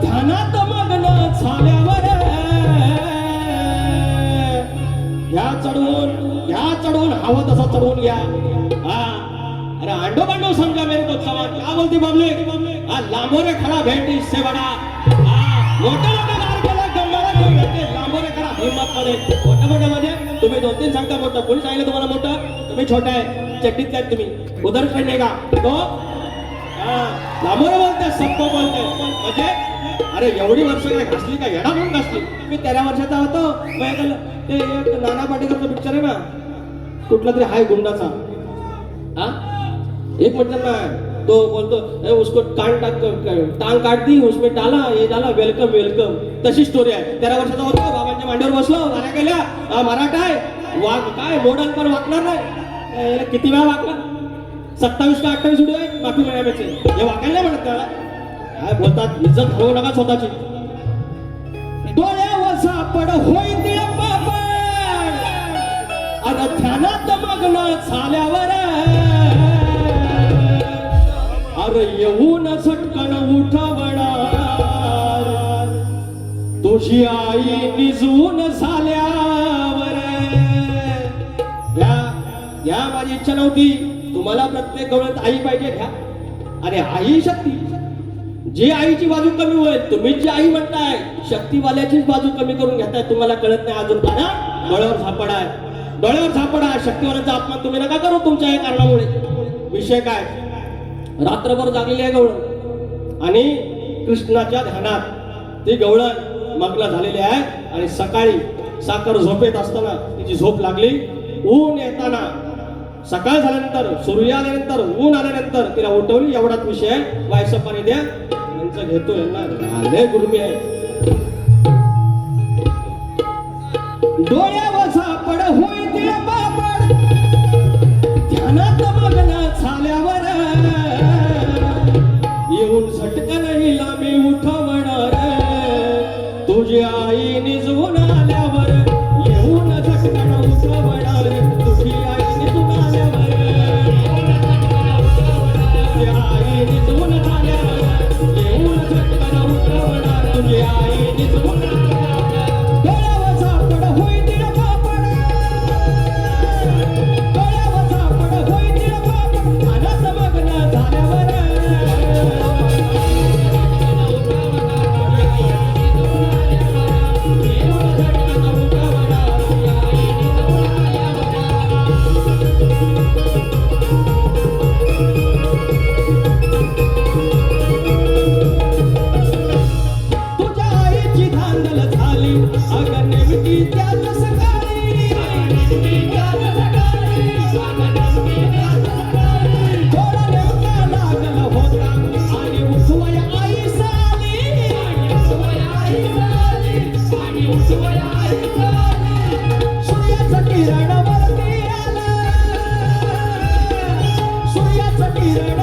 ध्यानात मग्न झाल्यावर ह्या चढवून हवं तसं चढवून घ्या. हा अरे आंडो बांडो समजा मेरे तो सवाल क्या बोलती पब्लिक. हा लांबोरे खडा भेट इससे बडा. हा मोठा गार केला गंगाला घेऊन भेटते लांबोरे खडा हिम्मत मध्ये. मोठ्या मध्ये तुम्ही 2-3 सांगता मोठं, कोणी सांगितलं तुम्हाला मोठं? तुम्ही छोटा आहे, चड्डीत काय तुम्ही उधर खेळणे का तो. लांबोरे बोलते सबको बोलते म्हणजे अरे एवढी वर्ष काय घासली का येडा म्हणून घासली. मी 13 वर्षाचा होतो. ते एक नाना पाटेकरचा पिक्चर आहे ना कुठला तरी हाय गुंडाचा. हा एक मतलब ना तो बोलतो उसको टांग काट दी उसमें डाला ये डाला वेलकम वेलकम. तशी स्टोरी आहे. 13 वर्षाचा होतो, बाबांच्या मांडीवर बसलो, गाण्या केल्या. मराठा आहे वाघ काय मोडल पर वाकणार नाही. किती वेळा वाकला? 27 का 28 व्हिडिओ आहे माफी मिळायचे. हे वाकायला नाही म्हणत त्याला. काय बोलतात इज्जत घालवू नका स्वतःची. डोळ्यावर सापड होई तिळ पापड अरे ध्यानात मग्न झाल्यावर अरे येऊन झटकन उठवणार तुझी आई निजून झाल्यावर. या माझी इच्छा नव्हती. तुम्हाला प्रत्येक गवळ्यात आई पाहिजे घ्या. अरे आई शक्ती. जी आईची बाजू कमी होईल तुम्ही जी आई म्हणताय शक्तीवाल्याचीच बाजू कमी करून घेताय. तुम्हाला कळत नाही अजून का ना. डोळ्यावर झापड आहे, डोळ्यावर झापड आहे. शक्तीवाल्याचा अपमान तुम्ही नका करू तुमच्या या कारणामुळे. विषय काय रात्रभर जागलेली आहे गवळण आणि कृष्णाच्या ध्यानात ती गवळण मग्न झालेली आहे. आणि सकाळी साखर झोपेत असताना तिची झोप लागली. ऊन येताना सकाळ झाल्यानंतर सूर्य आल्यानंतर ऊन आल्यानंतर तिला उठवली. एवढाच विषय. वायचं पाणी द्या यांचं घेतो यांना लय गुरमी आहे. डोळ्यावर झापड होई तिळ पापड ध्यानात मग्न झाल्यावर येऊन झटकन हिला मी उठवणार तुझी आई निजून आल्यावर. येऊन झटकन उठवणार तुझी आई निजून आल्यावर. तुझी आई निजून झाल्यावर येऊन झटकन उठवणार तुझी आई निजून आल्यावर. डोळ्यावर झापड होई तिळ पापड डोळ्यावर झापड होई तिळ पापड ध्यानात मग्न झाल्यावर सूर्याचं किरण